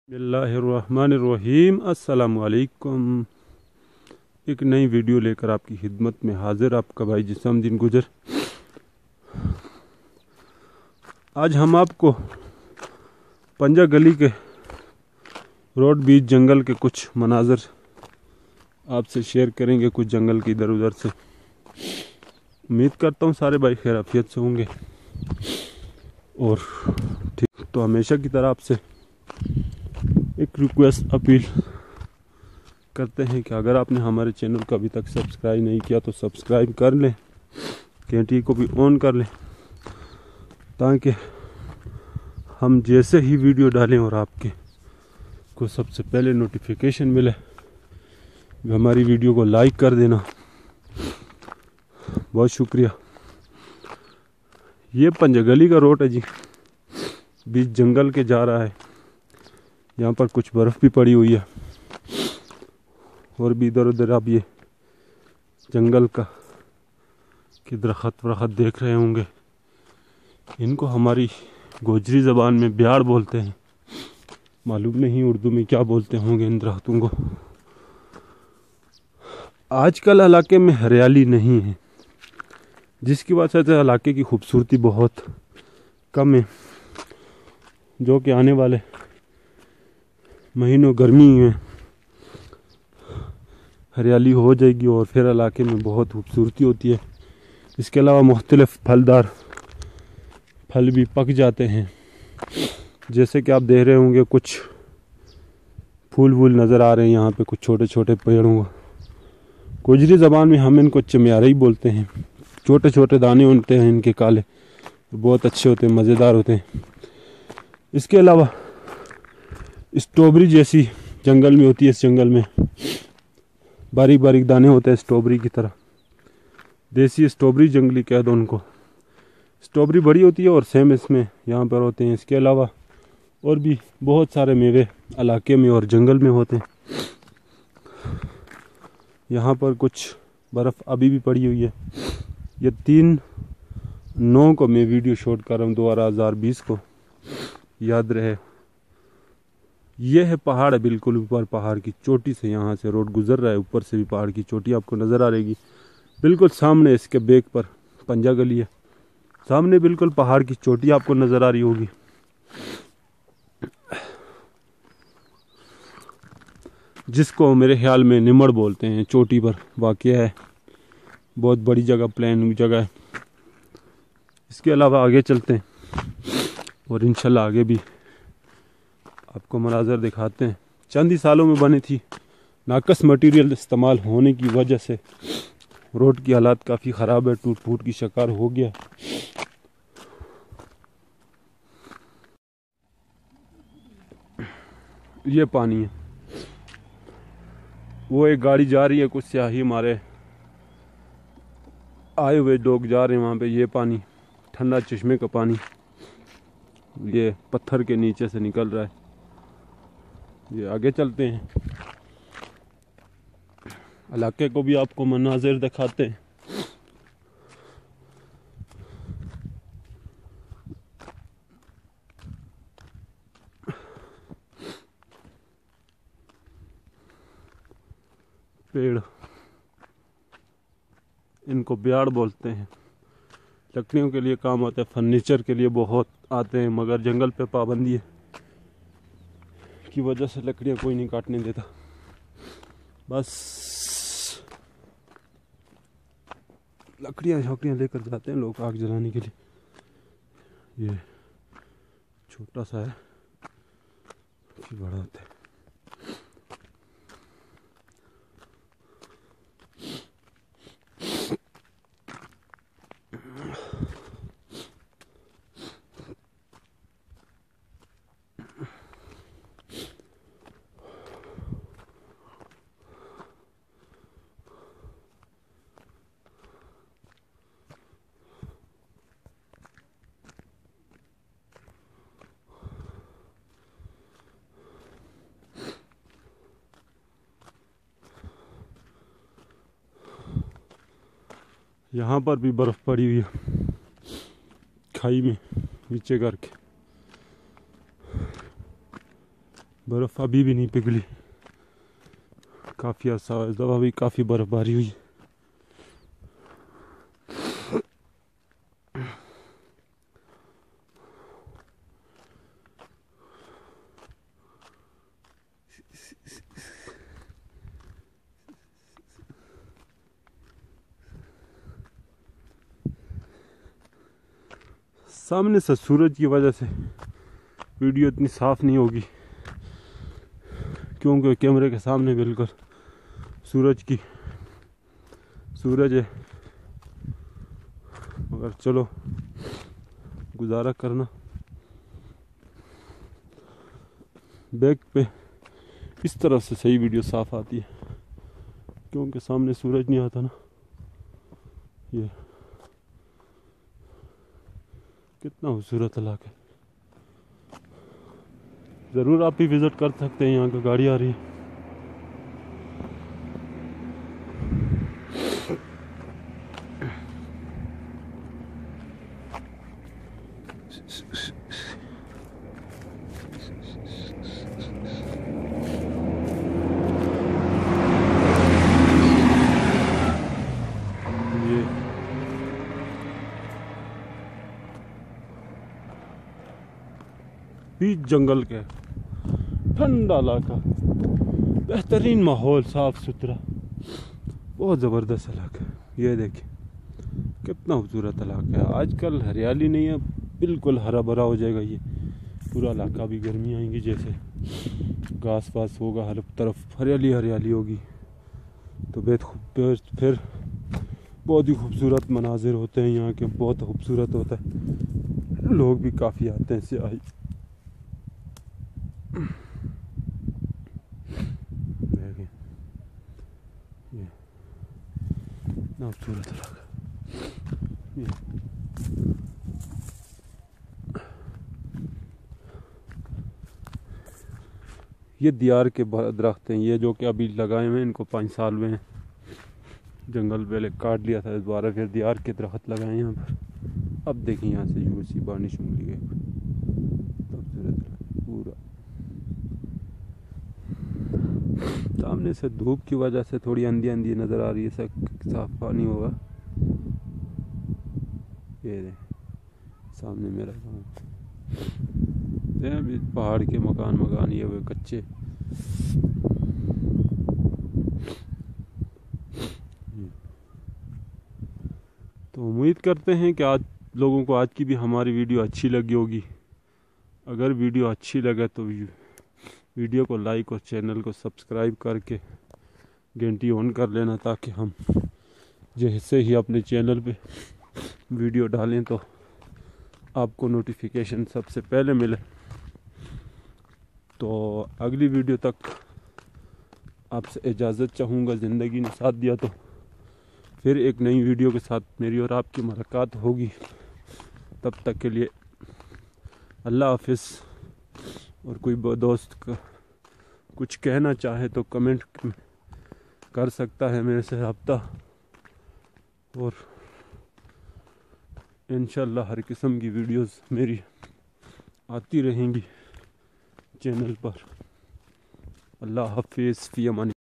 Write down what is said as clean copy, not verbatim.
बिस्मिल्लाहिर्रहमानिर्रहीम। अस्सलामुअलैकुम। एक नई वीडियो लेकर आपकी खिदमत में हाजिर आपका भाई जिसामुद्दीन गुजर। आज हम आपको पंजा गली के रोड बीच जंगल के कुछ मनाजर आपसे शेयर करेंगे, कुछ जंगल की इधर उधर से। उम्मीद करता हूँ सारे भाई खैरियत से होंगे और ठीक। तो हमेशा की तरह आपसे एक रिक्वेस्ट अपील करते हैं कि अगर आपने हमारे चैनल को अभी तक सब्सक्राइब नहीं किया तो सब्सक्राइब कर लें, घंटी को भी ऑन कर लें, ताकि हम जैसे ही वीडियो डालें और आपके को सबसे पहले नोटिफिकेशन मिले। हमारी वीडियो को लाइक कर देना, बहुत शुक्रिया। ये पंजगली का रोड है जी, बीच जंगल के जा रहा है। यहाँ पर कुछ बर्फ़ भी पड़ी हुई है और भी इधर उधर आप ये जंगल का कि दरख्त वरख्त देख रहे होंगे। इनको हमारी गोजरी ज़बान में ब्याड़ बोलते हैं, मालूम नहीं उर्दू में क्या बोलते होंगे इन दरख्तों को। आजकल इलाके में हरियाली नहीं है, जिसकी वजह से इलाके की खूबसूरती बहुत कम है, जो कि आने वाले महीनों गर्मी में हरियाली हो जाएगी और फिर इलाके में बहुत खूबसूरती होती है। इसके अलावा मुख्तलिफ फलदार फल भी पक जाते हैं, जैसे कि आप देख रहे होंगे कुछ फूल वूल नज़र आ रहे हैं यहाँ पे, कुछ छोटे छोटे पेड़ों का। गुजरी ज़बान में हम इनको चमियारे ही बोलते हैं। छोटे छोटे दाने होते हैं इनके, काले, बहुत अच्छे होते हैं, मज़ेदार होते हैं। इसके अलावा स्ट्रॉबेरी जैसी जंगल में होती है, इस जंगल में बारीक बारीक दाने होते हैं स्ट्रॉबेरी की तरह। देसी स्ट्रॉबेरी जंगली कह दो उनको। स्ट्रॉबेरी बड़ी होती है और सेम इसमें यहाँ पर होते हैं। इसके अलावा और भी बहुत सारे मेवे इलाके में और जंगल में होते हैं। यहाँ पर कुछ बर्फ़ अभी भी पड़ी हुई है। ये 3/9 को मैं वीडियो शूट कर रहा हूँ, 2020 को, याद रहे। ये है पहाड़ है, बिल्कुल ऊपर पहाड़ की चोटी से यहाँ से रोड गुजर रहा है। ऊपर से भी पहाड़ की चोटी आपको नज़र आ रहेगी। बिल्कुल सामने इसके बैक पर पंजा गली है, सामने बिल्कुल पहाड़ की चोटी आपको नज़र आ रही होगी। जिसको मेरे ख्याल में निमड़ बोलते हैं। चोटी पर वाक़ है, बहुत बड़ी जगह, प्लेन जगह है। इसके अलावा आगे चलते हैं और इंशाल्लाह आगे भी आपको मनाजर दिखाते हैं। चंद ही सालों में बनी थी, नाकस मटेरियल इस्तेमाल होने की वजह से रोड की हालात काफ़ी ख़राब है, टूट फूट की शिकार हो गया। ये पानी है, वो एक गाड़ी जा रही है, कुछ स्याही हमारे आए हुए लोग जा रहे हैं वहाँ पे। ये पानी ठंडा चश्मे का पानी, ये पत्थर के नीचे से निकल रहा है। ये आगे चलते हैं, इलाके को भी आपको मनाजिर दिखाते हैं। पेड़, इनको ब्याड़ बोलते हैं। लकड़ियों के लिए काम आते हैं, फर्नीचर के लिए बहुत आते हैं, मगर जंगल पे पाबंदी है की वजह से लकड़ियाँ कोई नहीं काटने देता। बस लकड़ियाँ शौकड़ियाँ लेकर जाते हैं लोग आग जलाने के लिए। ये छोटा सा है, काफी बड़ा होता है। यहाँ पर भी बर्फ़ पड़ी हुई है, खाई में नीचे करके। बर्फ़ अभी भी नहीं पिघली, काफ़ी अर्सा इस दफ़ा भी काफ़ी बर्फ़बारी हुई। सामने से सूरज की वजह से वीडियो इतनी साफ नहीं होगी, क्योंकि कैमरे के सामने बिल्कुल सूरज है। मगर चलो गुजारा करना। बैक पे इस तरफ से सही वीडियो साफ आती है, क्योंकि सामने सूरज नहीं आता ना। ये कितना खूबसूरत इलाका है, ज़रूर आप भी विज़िट कर सकते हैं। यहाँ की गाड़ी आ रही है। बीच जंगल के ठंडा इलाका, बेहतरीन माहौल, साफ सुथरा, बहुत ज़बरदस्त इलाका है। ये देखिए कितना खूबसूरत इलाका है। आजकल हरियाली नहीं है, बिल्कुल हरा भरा हो जाएगा ये पूरा इलाका। भी गर्मी आएंगी जैसे घास वास होगा, हर तरफ हरियाली हरियाली होगी, तो फिर बहुत ही खूबसूरत मनाजिर होते हैं यहाँ के, बहुत खूबसूरत होता है। लोग भी काफ़ी आते हैं सियाही। ये इतना खूबसूरत इलाका। ये दियार के दरख्त हैं, ये जो कि अभी लगाए हुए हैं, इनको 5 साल में हैं। जंगल पहले काट लिया था, दोबारा फिर दियार के दरख्त लगाए यहाँ पर। अब देखिए यहाँ से यूँ सी बारिश उंगली गई खूबसूरत पूरा। सामने से धूप की वजह से थोड़ी अंधी अंधी नज़र आ रही है, साफ पानी होगा। ये सामने मेरा गाँव, अभी पहाड़ के मकान ये हुए कच्चे। तो उम्मीद करते हैं कि आज लोगों को आज की भी हमारी वीडियो अच्छी लगी होगी। अगर वीडियो अच्छी लगे तो वीडियो को लाइक और चैनल को सब्सक्राइब करके घंटी ऑन कर लेना, ताकि हम जैसे ही अपने चैनल पे वीडियो डालें तो आपको नोटिफिकेशन सबसे पहले मिले। तो अगली वीडियो तक आपसे इजाज़त चाहूँगा। ज़िंदगी ने साथ दिया तो फिर एक नई वीडियो के साथ मेरी और आपकी मुलाकात होगी। तब तक के लिए अल्लाह हाफिज़। और कोई दोस्त का कुछ कहना चाहे तो कमेंट कर सकता है मेरे से रब्ता, और इंशाल्लाह हर किस्म की वीडियोस मेरी आती रहेंगी चैनल पर। अल्लाह हाफिज़, फ़ी अमान।